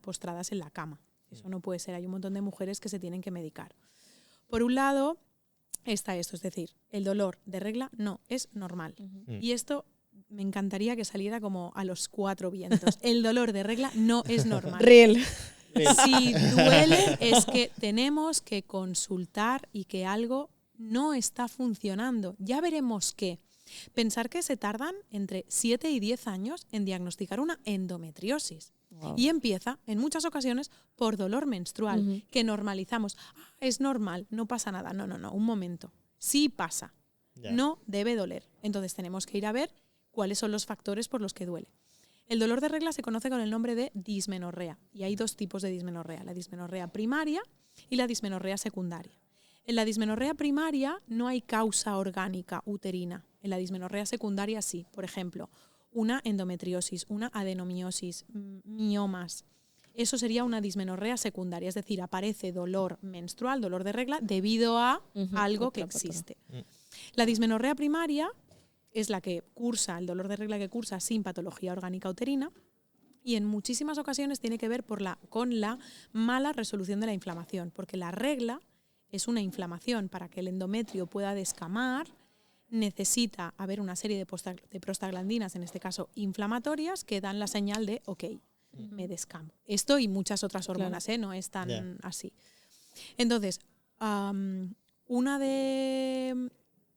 postradas en la cama. Eso no puede ser. Hay un montón de mujeres que se tienen que medicar. Por un lado está esto, es decir, el dolor de regla no es normal. Y esto me encantaría que saliera como a los 4 vientos. El dolor de regla no es normal. Real. Si duele es que tenemos que consultar y que algo no está funcionando. Ya veremos qué. Pensar que se tardan entre 7 y 10 años en diagnosticar una endometriosis. Wow. Y empieza, en muchas ocasiones, por dolor menstrual, que normalizamos. Ah, es normal, no pasa nada. No, un momento. Sí pasa. Ya. No debe doler. Entonces tenemos que ir a ver cuáles son los factores por los que duele. El dolor de regla se conoce con el nombre de dismenorrea. Y hay 2 tipos de dismenorrea. La dismenorrea primaria y la dismenorrea secundaria. En la dismenorrea primaria no hay causa orgánica uterina. En la dismenorrea secundaria sí. Por ejemplo, una endometriosis, una adenomiosis, miomas. Eso sería una dismenorrea secundaria, es decir, aparece dolor menstrual, dolor de regla, debido a algo que existe. La dismenorrea primaria es la que cursa, el dolor de regla que cursa sin patología orgánica uterina, y en muchísimas ocasiones tiene que ver con la mala resolución de la inflamación, porque la regla es una inflamación. Para que el endometrio pueda descamar, necesita haber una serie de prostaglandinas, en este caso inflamatorias, que dan la señal de, ok, me descamo. Esto y muchas otras hormonas, no es tan así. Entonces, uno de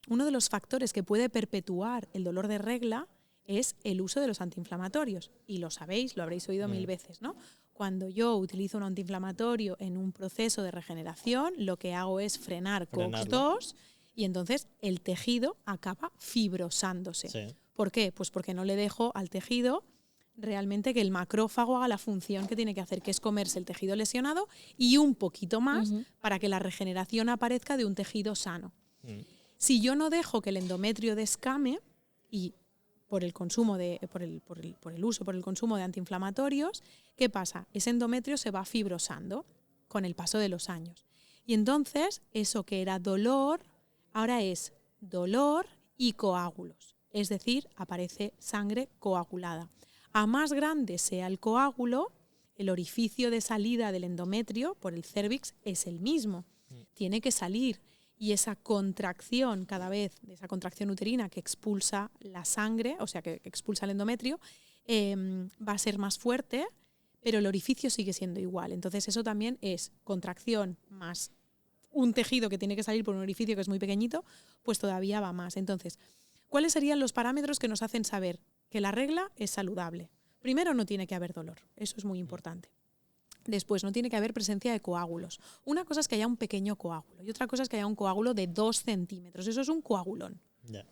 los factores que puede perpetuar el dolor de regla es el uso de los antiinflamatorios. Y lo sabéis, lo habréis oído 1000 veces, ¿no? Cuando yo utilizo un antiinflamatorio en un proceso de regeneración, lo que hago es frenar COX-2 y entonces el tejido acaba fibrosándose. Sí. ¿Por qué? Pues porque no le dejo al tejido realmente que el macrófago haga la función que tiene que hacer, que es comerse el tejido lesionado y un poquito más para que la regeneración aparezca de un tejido sano. Si yo no dejo que el endometrio descame y por el consumo por el consumo de antiinflamatorios, ¿qué pasa? Ese endometrio se va fibrosando con el paso de los años. Y entonces, eso que era dolor, ahora es dolor y coágulos. Es decir, aparece sangre coagulada. A más grande sea el coágulo, el orificio de salida del endometrio por el cérvix es el mismo. Tiene que salir. Y esa contracción cada vez, esa contracción uterina que expulsa la sangre, o sea, que expulsa el endometrio, va a ser más fuerte, pero el orificio sigue siendo igual. Entonces eso también es contracción más un tejido que tiene que salir por un orificio que es muy pequeñito, pues todavía va más. Entonces, ¿cuáles serían los parámetros que nos hacen saber que la regla es saludable? Primero, no tiene que haber dolor. Eso es muy importante. Después, no tiene que haber presencia de coágulos. Una cosa es que haya un pequeño coágulo y otra cosa es que haya un coágulo de 2 centímetros. Eso es un coagulón. Ya.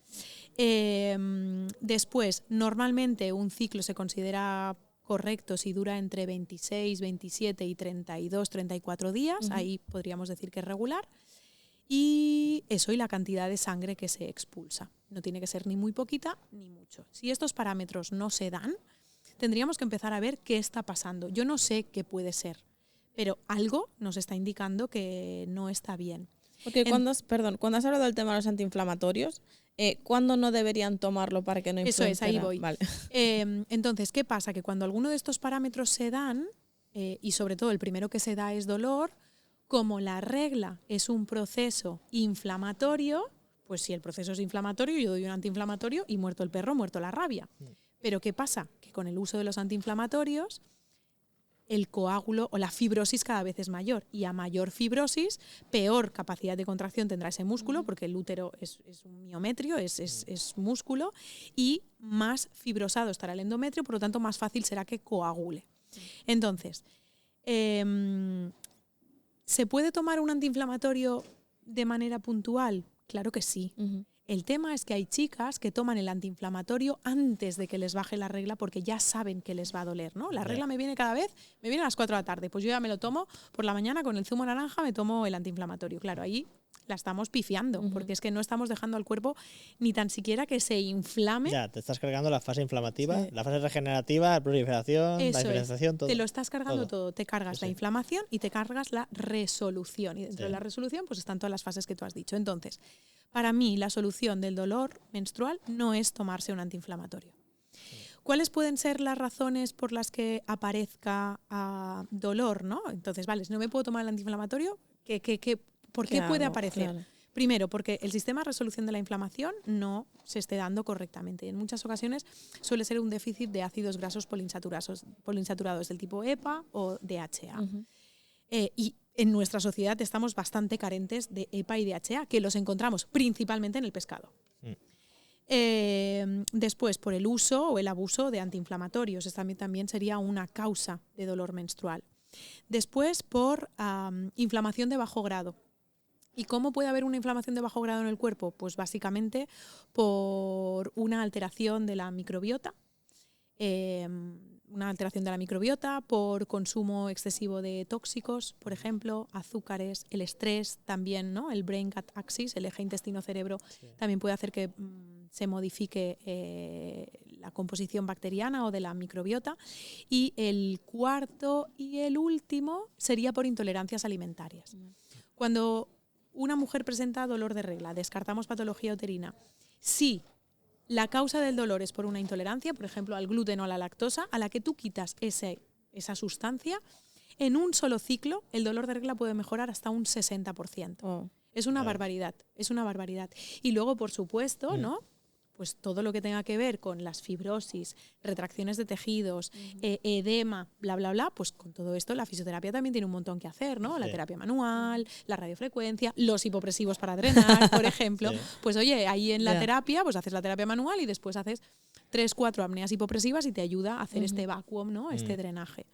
Después, normalmente un ciclo se considera correcto si dura entre 26, 27 y 32, 34 días. Ahí podríamos decir que es regular. y eso, y la cantidad de sangre que se expulsa. No tiene que ser ni muy poquita ni mucho. Si estos parámetros no se dan, tendríamos que empezar a ver qué está pasando. Yo no sé qué puede ser, pero algo nos está indicando que no está bien. Porque cuando has hablado del tema de los antiinflamatorios, ¿cuándo no deberían tomarlo para que no influya? Eso es, ahí voy. Vale. Entonces, ¿qué pasa? Que cuando alguno de estos parámetros se dan, y sobre todo el primero que se da es dolor, como la regla es un proceso inflamatorio, pues si el proceso es inflamatorio, yo doy un antiinflamatorio y muerto el perro, muerto la rabia. Pero ¿qué pasa? Que con el uso de los antiinflamatorios, el coágulo o la fibrosis cada vez es mayor. Y a mayor fibrosis, peor capacidad de contracción tendrá ese músculo, porque el útero es un miometrio, es músculo, y más fibrosado estará el endometrio, por lo tanto más fácil será que coagule. Entonces, ¿se puede tomar un antiinflamatorio de manera puntual? Claro que sí. El tema es que hay chicas que toman el antiinflamatorio antes de que les baje la regla porque ya saben que les va a doler, ¿no? La regla me viene cada vez, me viene a las 4 de la tarde, pues yo ya me lo tomo por la mañana con el zumo naranja, me tomo el antiinflamatorio. Claro, ahí la estamos pifiando porque es que no estamos dejando al cuerpo ni tan siquiera que se inflame. Ya, te estás cargando la fase inflamativa, Sí. la fase regenerativa, la proliferación, Eso la diferenciación, es. todo. Te lo estás cargando todo. Te cargas Sí, la sí. inflamación y te cargas la resolución. Y dentro Sí. de la resolución pues están todas las fases que tú has dicho. Entonces, para mí la solución del dolor menstrual no es tomarse un antiinflamatorio. ¿Cuáles pueden ser las razones por las que aparezca dolor, ¿no? Entonces, vale, si no me puedo tomar el antiinflamatorio, ¿por qué puede aparecer? Claro. Primero, porque el sistema de resolución de la inflamación no se esté dando correctamente. En muchas ocasiones suele ser un déficit de ácidos grasos poliinsaturados del tipo EPA o DHA. Y en nuestra sociedad estamos bastante carentes de EPA y DHA, que los encontramos principalmente en el pescado. Después, por el uso o el abuso de antiinflamatorios. Esta también sería una causa de dolor menstrual. Después, por inflamación de bajo grado. ¿Y cómo puede haber una inflamación de bajo grado en el cuerpo? Pues básicamente por una alteración de la microbiota, por consumo excesivo de tóxicos, por ejemplo, azúcares, el estrés también, ¿no? El brain-gut axis, el eje intestino-cerebro, también puede hacer que se modifique la composición bacteriana o de la microbiota. Y el cuarto y el último sería por intolerancias alimentarias. Cuando una mujer presenta dolor de regla, descartamos patología uterina. Si la causa del dolor es por una intolerancia, por ejemplo, al gluten o a la lactosa, a la que tú quitas esa sustancia, en un solo ciclo el dolor de regla puede mejorar hasta un 60%. Oh. Es una barbaridad, es una barbaridad. Y luego, por supuesto, ¿no? Pues todo lo que tenga que ver con las fibrosis, retracciones de tejidos, edema, bla, bla, bla, pues con todo esto la fisioterapia también tiene un montón que hacer, ¿no? La terapia manual, la radiofrecuencia, los hipopresivos para drenar, por ejemplo. Pues oye, ahí en la terapia, pues haces la terapia manual y después haces 3-4 apneas hipopresivas y te ayuda a hacer este vacuum, ¿no? Este drenaje.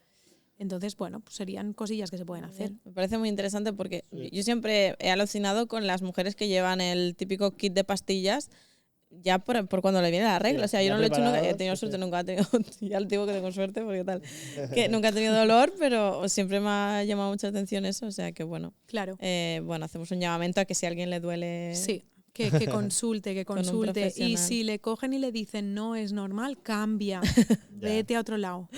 Entonces, bueno, pues serían cosillas que se pueden hacer. Me parece muy interesante porque yo siempre he alucinado con las mujeres que llevan el típico kit de pastillas ya por cuando le viene la regla. O sea, yo no lo he hecho nunca, he tenido suerte, nunca he tenido, ya le digo que tengo suerte porque tal, que nunca he tenido dolor, pero siempre me ha llamado mucha atención eso, o sea que bueno. Claro. Bueno, hacemos un llamamiento a que si a alguien le duele... Sí. Que consulte, y si le cogen y le dicen no es normal, cambia, vete a otro lado.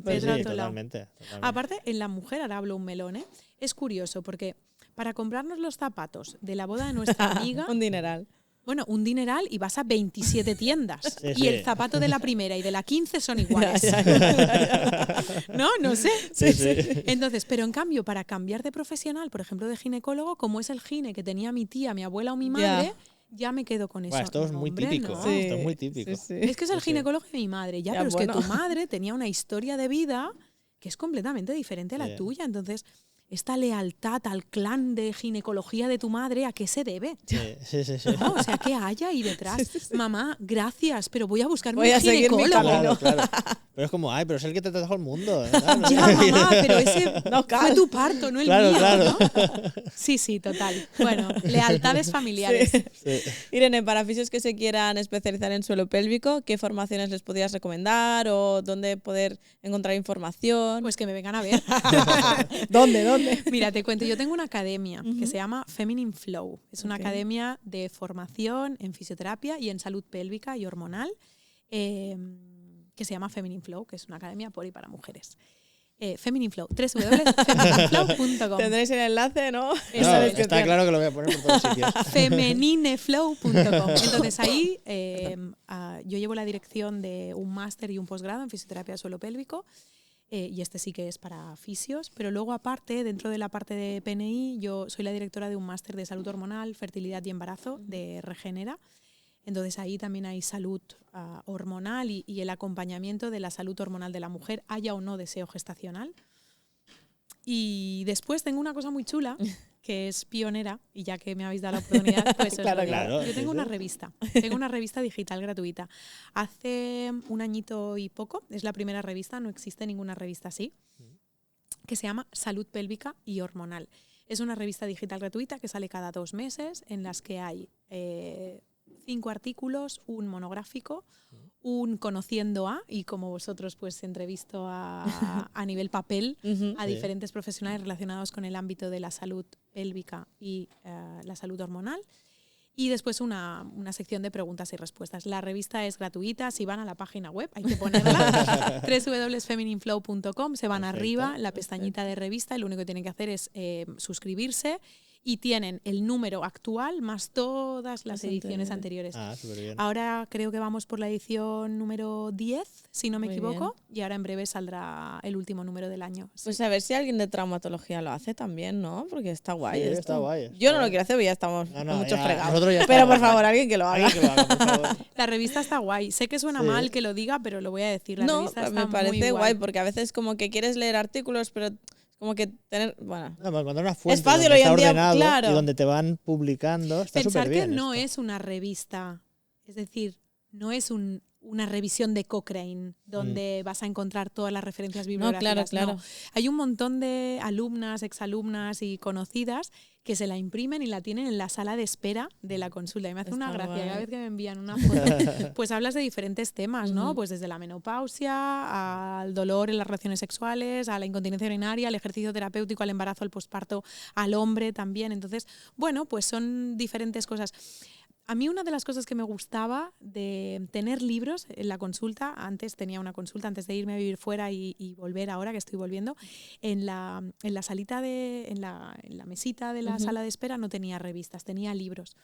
Pues sí, totalmente. Aparte, en la mujer, ahora hablo un melón, es curioso porque para comprarnos los zapatos de la boda de nuestra amiga... un dineral. Bueno, un dineral y vas a 27 tiendas. Y el zapato de la primera y de la 15 son iguales. No sé. Entonces, pero en cambio, para cambiar de profesional, por ejemplo, de ginecólogo, como es el gine que tenía mi tía, mi abuela o mi madre, ya me quedo con eso. Bueno, esto es muy típico. ¿no? Esto es muy típico. Es que es el ginecólogo de mi madre. Ya, pero es que tu madre tenía una historia de vida que es completamente diferente a la tuya. Entonces... esta lealtad al clan de ginecología de tu madre, ¿a qué se debe? Sí. ¿No? O sea, ¿qué hay ahí detrás? Mamá, gracias, pero voy a buscarme voy un a seguir mi ginecólogo. camino. Claro. Pero es como, ay, pero es el que te trajo el mundo. Ya, mamá, pero ese No, fue tu parto, no el Claro, mío, claro. ¿no? Sí, total. Bueno, lealtades familiares. Sí. Irene, para fisios que se quieran especializar en suelo pélvico, ¿qué formaciones les podrías recomendar o dónde poder encontrar información? Pues que me vengan a ver. ¿Dónde? Mira, te cuento, yo tengo una academia que se llama Feminine Flow. Es una academia de formación en fisioterapia y en salud pélvica y hormonal, que se llama Feminine Flow, que es una academia por y para mujeres. Feminine Flow, www.feminineflow.com. Tendréis el enlace, ¿no? No, En la está descripción. claro que lo voy a poner por todos sitios. Feminineflow.com. Entonces ahí yo llevo la dirección de un máster y un posgrado en fisioterapia de suelo pélvico, y este sí que es para fisios, pero luego aparte, dentro de la parte de PNI, yo soy la directora de un máster de salud hormonal, fertilidad y embarazo de Regenera. Entonces ahí también hay salud hormonal y el acompañamiento de la salud hormonal de la mujer, haya o no deseo gestacional. Y después tengo una cosa muy chula, que es pionera, y ya que me habéis dado la oportunidad, pues os Claro, lo digo. claro, Yo sí, tengo sí. una revista digital gratuita. Hace un añito y poco, es la primera revista, no existe ninguna revista así, que se llama Salud Pélvica y Hormonal. Es una revista digital gratuita que sale cada 2 meses, en las que hay 5 artículos, un monográfico, un conociendo a, y como vosotros pues entrevisto a nivel papel a Sí. diferentes profesionales relacionados con el ámbito de la salud pélvica y la salud hormonal. Y después una sección de preguntas y respuestas. La revista es gratuita, si van a la página web, hay que ponerla, www.feminineflow.com, se van Perfecto. arriba, la pestañita de revista, y lo único que tienen que hacer es suscribirse, y tienen el número actual más todas las ediciones anteriores. Ah, súper bien. Ahora creo que vamos por la edición número 10, si no me Muy equivoco, y ahora en breve saldrá el último número del año. Sí. Pues a ver si alguien de traumatología lo hace también, ¿no? Porque está guay Sí, esto. está guay, Yo no está lo guay. quiero hacer, pero ya estamos No, no, mucho ya, fregados. nosotros ya Pero estamos. por favor, alguien que lo haga. Alguien que lo haga, por favor. La revista está guay. Sé que suena Sí. mal que lo diga, pero lo voy a decir. La No, revista me está parece muy guay porque a veces como que quieres leer artículos, pero como que tener, bueno, No, para encontrar una fuente fácil donde hoy está en día, ordenado claro. y donde te van publicando. Está Pensar súper que bien no esto. es una revista, es decir, no es una revisión de Cochrane donde vas a encontrar todas las referencias bibliográficas. claro. No. Hay un montón de alumnas, exalumnas y conocidas que se la imprimen y la tienen en la sala de espera de la consulta. Y me hace una Está gracia guay. cada vez que me envían una foto. Pues hablas de diferentes temas, ¿no? Pues desde la menopausia al dolor en las relaciones sexuales, a la incontinencia urinaria, al ejercicio terapéutico, al embarazo, al posparto, al hombre también. Entonces, bueno, pues son diferentes cosas. A mí una de las cosas que me gustaba de tener libros en la consulta, antes tenía una consulta, antes de irme a vivir fuera y volver ahora que estoy volviendo, en la salita en la mesita de la sala de espera no tenía revistas, tenía libros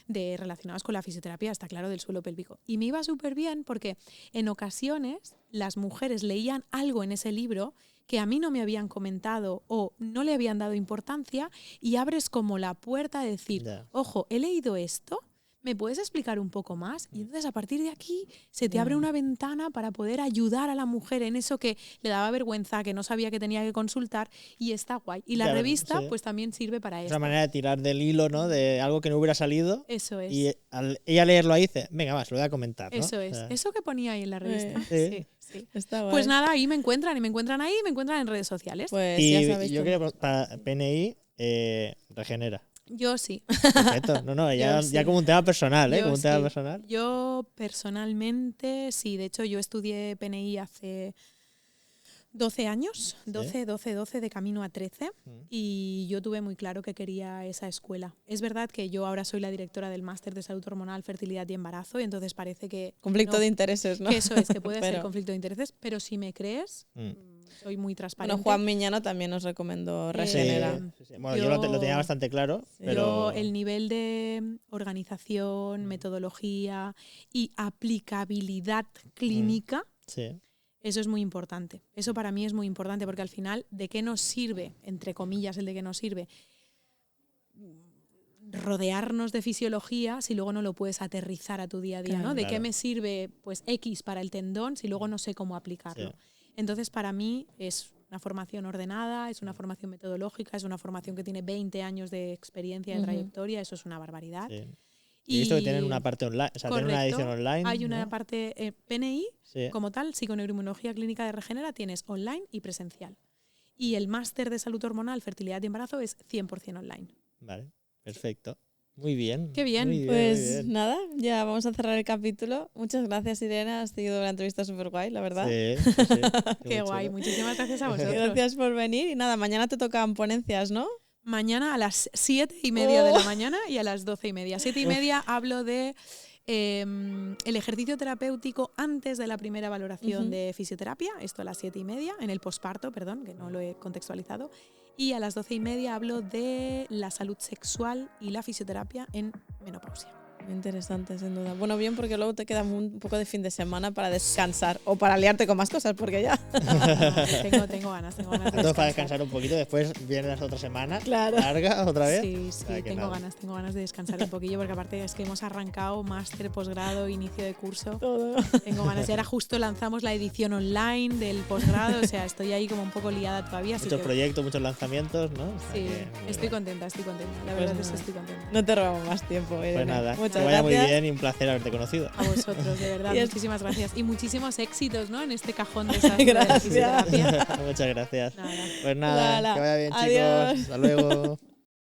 relacionados con la fisioterapia, está claro, del suelo pélvico. Y me iba súper bien porque en ocasiones las mujeres leían algo en ese libro que a mí no me habían comentado o no le habían dado importancia, y abres como la puerta a decir, Ya. ojo, he leído esto, ¿me puedes explicar un poco más? Y entonces a partir de aquí se te abre una ventana para poder ayudar a la mujer en eso que le daba vergüenza, que no sabía que tenía que consultar, y está guay. Y la Ya, revista sí. pues también sirve para Es eso. una manera de tirar del hilo, ¿no? De algo que no hubiera salido. Eso es. Y al ella leerlo ahí dice, venga, va, se lo voy a comentar, ¿no? Eso es. O sea, Eso que ponía ahí en la revista. Sí. Sí. Está guay. Pues nada, ahí me encuentran, y me encuentran ahí, y me encuentran en redes sociales. Pues y ya sabéis. yo quería preguntar, para PNI, Regenera. Yo sí. Perfecto. No, ya, Yo sí. ya como un tema personal, ¿eh? Yo Como un tema sí. personal. Yo personalmente sí. De hecho, yo estudié PNI hace 12 años, 12 de camino a 13, y yo tuve muy claro que quería esa escuela. Es verdad que yo ahora soy la directora del máster de salud hormonal, fertilidad y embarazo, y entonces parece que Conflicto no, de intereses, ¿no? que eso es, que puede ser Pero- conflicto de intereses, pero si me crees, soy muy transparente. Bueno, Juan Miñano también nos recomendó Regenera. Sí. Bueno, yo lo tenía bastante claro, pero... Yo, el nivel de organización, metodología y aplicabilidad clínica, Sí. eso es muy importante. Eso para mí es muy importante, porque al final, ¿de qué nos sirve, entre comillas, el de qué nos sirve, rodearnos de fisiología si luego no lo puedes aterrizar a tu día a día? Claro. ¿no? ¿De qué Claro. me sirve pues X para el tendón si luego no sé cómo aplicarlo? Sí. Entonces, para mí es una formación ordenada, es una formación metodológica, es una formación que tiene 20 años de experiencia, de trayectoria, eso es una barbaridad. Sí. Y he visto que tienen una parte online, o sea, tienen una edición online. Hay una ¿no? parte PNI, Sí. como tal, psiconeuroinmunología clínica de Regenera, tienes online y presencial. Y el máster de salud hormonal, fertilidad y embarazo es 100% online. Vale, perfecto. Muy bien. Qué bien. muy muy Pues bien. nada, ya vamos a cerrar el capítulo. Muchas gracias, Irene. Has sido una entrevista súper guay, la verdad. Sí, sí, sí. Qué Muy guay, chulo. muchísimas gracias a vosotros. Gracias por venir. Y nada, mañana te tocan ponencias, ¿no? Mañana a las 7:30 de la mañana y a las 12:30. 7:30 hablo de el ejercicio terapéutico antes de la primera valoración de fisioterapia, esto a las 7:30, en el posparto, perdón, que no lo he contextualizado. Y a las 12:30 hablo de la salud sexual y la fisioterapia en menopausia. Muy interesante, sin duda. Bueno, bien, porque luego te queda un poco de fin de semana para descansar o para liarte con más cosas, porque ya. Tengo ganas de Entonces, para descansar un poquito, después viene la otra semana Claro. larga otra vez. Sí, O sea, que tengo nada. ganas de descansar un poquillo, porque aparte es que hemos arrancado máster, posgrado, inicio de curso. Todo. Tengo ganas. Y ahora justo lanzamos la edición online del posgrado, o sea, estoy ahí como un poco liada todavía. Así Muchos que, proyectos, muchos lanzamientos, ¿no? O sea sí, que muy estoy guay. contenta. La Pues verdad es nada. que estoy contenta. No te robamos más tiempo, Irene. Pues nada, Muchas que vaya gracias. muy bien y un placer haberte conocido. A vosotros, de verdad, Y es- muchísimas gracias. Y muchísimos éxitos, ¿no? En este cajón de desastre de la Gracias. fisioterapia. Muchas gracias. Nada. Pues nada, Hala. que vaya bien, Adiós. chicos. Hasta luego.